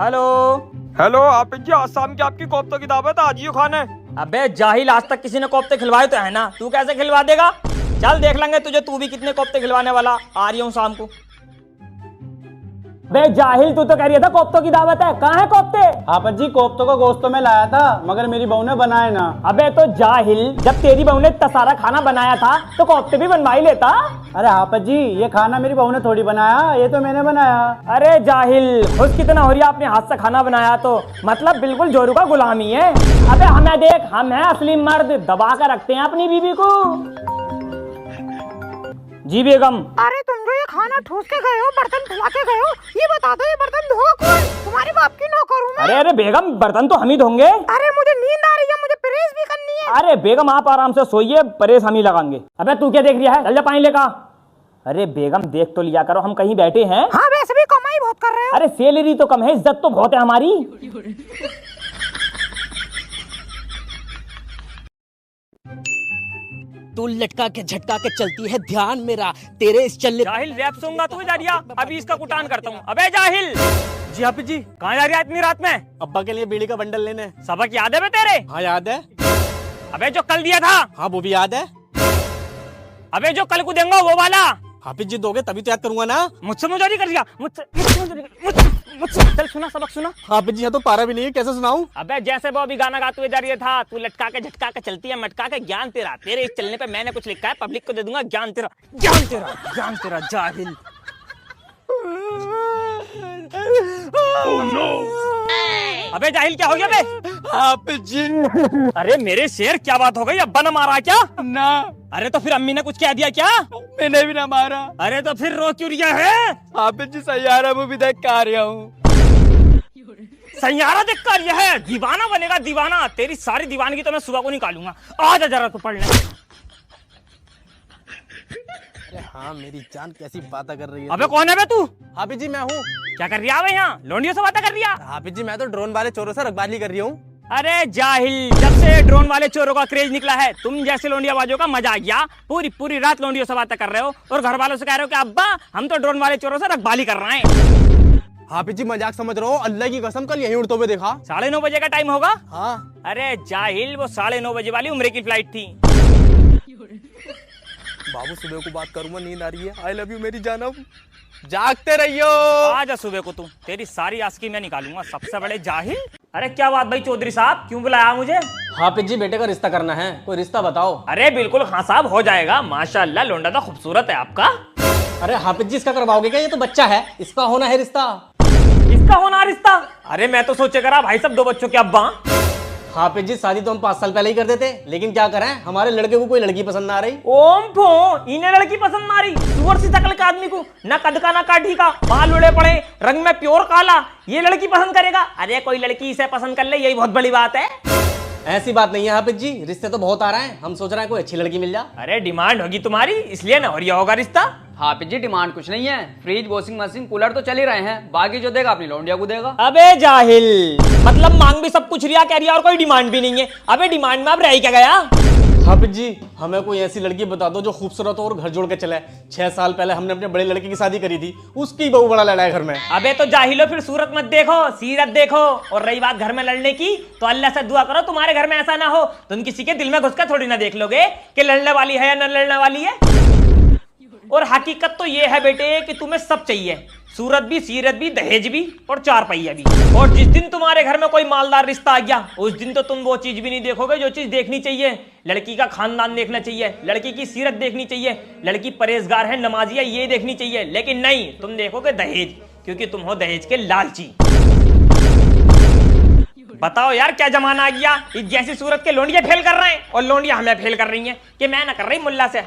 Hello hello आप जी, आज शाम की आपकी कोफ्तों की दावत है, आजिए खाने। अबे जाहिल, आज तक किसी ने कोफ्ते खिलवाए तो है ना, तू कैसे खिलवा देगा? चल देख लेंगे तुझे, तू भी कितने कोफ्ते खिलवाने वाला। आ रही हूँ शाम को। बे जाहिल, तू तो कह रही था कोफ्तों की दावत है, कहाँ है कोफ्ते? हाफत जी कोफ्तों का गोश्त तो मैं लाया था, मगर मेरी बहू ने बनाए ना। अबे तो जाहिल, जब तेरी बहू ने इतना सारा खाना बनाया था तो कोफ्ते भी बनवा ही लेता। अरे हाफत जी, ये खाना मेरी बहू ने थोड़ी बनाया, ये तो मैंने बनाया। अरे जाहिल, खुश कितना हो रही है, अपने हाथ से खाना बनाया तो मतलब बिल्कुल जोरू का गुलामी है। अबे हमें देख, हम हैं असली मर्द, दबा कर रखते हैं अपनी बीवी को। जी बेगम। अरे तुम जो ये खाना ठूस के गए हो, बर्तन धुला के गए हो, ये बता दो ये बर्तन धोगा कौन? तुम्हारी बाप की नौकर हूँ मैं। अरे अरे बेगम, बर्तन तो हम ही धोंगे। अरे मुझे नींद आ रही है, मुझे प्रेस भी करनी है। अरे बेगम आप आराम से सोइए, परेश हम ही लगाएंगे। अबे तू क्या देख रहा है, चल जा पानी लेकर। अरे बेगम देख तो लिया करो, हम कहीं बैठे हैं। हाँ वैसे भी कमाई बहुत कर रहे हो। अरे सैलरी तो कम है, इज्जत तो बहुत है हमारी। तू लटका के झटका के चलती है, ध्यान मेरा तेरे इस चलने। जाहिल रैप सुनगा तू जा रिया, अभी इसका कुटान करता हूँ। अबे जाहिल। जी हाफिज जी। कहाँ जा रही है इतनी रात में? अब्बा के लिए बीड़ी का बंडल लेने। सबक याद है बे तेरे? हाँ याद है। अबे जो कल दिया था। हाँ वो भी याद है। अबे जो कल को देंगे वो वाला। हाफिज जी दोगे तभी तो याद करूंगा ना। मुझसे मुझे कर दिया, मुझसे चल सुना, सबक सुना। हाफिज जी यहाँ तो पारा भी नहीं है, कैसे सुनाऊं? अबे जैसे वो अभी गाना गाते हुए जा रही था, तू लटका के झटका के चलती है, मटका के ज्ञान तेरा। तेरे इस चलने पे मैंने कुछ लिखा है, पब्लिक को दे दूंगा ज्ञान तेरा, ज्ञान तेरा, ज्ञान तेरा जाहिल। अबे जाहिल क्या हो गया बे? हाफिज जी। अरे मेरे शेर क्या बात हो गई, अब्बा ने मारा क्या? ना। अरे तो फिर अम्मी ने कुछ कह दिया क्या? मैंने भी ना मारा। अरे तो फिर रो क्यों रिया है? हाफिज जी सैयारा मूवी देख के आ रहा हूँ। सैयारा देख कर यह है, दीवाना बनेगा दीवाना। तेरी सारी दीवानगी तो मैं सुबह को निकालूंगा। आजा जरा तो पढ़ ले। हाँ मेरी जान कैसी बातें कर रही है। अबे कौन है बे तू? हाफिज जी मैं हूँ। क्या कर रहा है यहाँ? लोंडियों से बातें कर रहा? हाफिज जी मैं तो ड्रोन वाले चोरों से रखवाली कर रही हूँ। अरे जाहिल, जब से ड्रोन वाले चोरों का क्रेज निकला है, तुम जैसे लोंडियाबाजों का मजा आ गया। पूरी पूरी रात लोंडियों से बातें कर रहे हो और घर वालों से कह रहे हो कि अब्बा हम तो ड्रोन वाले चोरों से रखवाली कर रहे हैं। हाफिज जी मजाक समझ रहे हो? अल्लाह की कसम कल यहीं उड़ते हुए देखा। 9:30 बजे का टाइम होगा। हाँ। अरे जाहिल, वो 9:30 बजे वाली उम्र की फ्लाइट थी। बाबू सुबह को बात करूंगा, नींद आ रही है। आई लव यू मेरी जानब, जागते रहियो। आजा सुबह को तू, तेरी सारी आस्की मैं निकालूंगा। सबसे बड़े जाहिल। अरे क्या बात भाई चौधरी साहब, क्यों बुलाया मुझे? हाफिज जी बेटे का रिश्ता करना है, कोई रिश्ता बताओ। अरे बिल्कुल खान साहब, हो जाएगा। माशाल्लाह लोंडा तो खूबसूरत है आपका। अरे हाफिज जी इसका करवाओगे क्या? ये तो बच्चा है, इसका होना है रिश्ता। इसका होना रिश्ता? अरे मैं तो सोचे करा भाई सब 2 बच्चों के अब्बा। हाफिज जी शादी तो हम 5 साल पहले ही कर देते, लेकिन क्या करें हमारे लड़के को कोई लड़की पसंद ना आ रही। ओम फो, इन्हें लड़की पसंद ना आ रही? सुअर सी शकल के आदमी को, ना कद का ना काठी का, बाल उड़े पड़े, रंग में प्योर काला, ये लड़की पसंद करेगा? अरे कोई लड़की इसे पसंद कर ले, यही बहुत बड़ी बात है। ऐसी बात नहीं है हाफिज जी, रिश्ते तो बहुत आ रहे हैं, हम सोच रहे हैं कोई अच्छी लड़की मिल जाए। अरे डिमांड होगी तुम्हारी, इसलिए ना हो रहा होगा रिश्ता। हाफिज जी डिमांड कुछ नहीं है, फ्रिज वॉशिंग मशीन कूलर तो चल ही रहे हैं, बाकी जो देगा अपनी लौंडिया को देगा। अबे जाहिल, मतलब मांग भी सब कुछ रिया कह रिया और कोई डिमांड भी नहीं है। अबे डिमांड में अब रह क्या गया? हाफिज जी हमें कोई ऐसी लड़की बता दो जो खूबसूरत हो और घर जोड़ के चले। 6 साल पहले हमने अपने बड़े लड़के की शादी करी थी, उसकी बहू बड़ा लड़ा है घर में। अबे तो जाहिलो, फिर सूरत मत देखो, सीरत देखो। और रही बात घर में लड़ने की, तो अल्लाह से दुआ करो तुम्हारे घर में ऐसा ना हो। तुम किसी के दिल में घुसकर थोड़ी ना देख लोगे कि लड़ने वाली है या न लड़ने वाली है। और हकीकत तो ये है बेटे कि तुम्हें सब चाहिए, सूरत भी, सीरत भी, दहेज भी और 4 पहिया भी। और जिस दिन तुम्हारे घर में कोई मालदार रिश्ता आ गया, उस दिन तो तुम वो चीज भी नहीं देखोगे जो चीज देखनी चाहिए। लड़की का खानदान देखना चाहिए, लड़की की सीरत देखनी चाहिए, लड़की परहेजगार है, नमाजी है, ये देखनी चाहिए। लेकिन नहीं, तुम देखोगे दहेज, क्योंकि तुम हो दहेज के लालची। बताओ यार क्या जमाना आ गया, इस जैसी सूरत के लोंडिया फेल कर रहे हैं और लोंडिया हमें फेल कर रही हैं कि मैं ना कर रही मुल्ला से।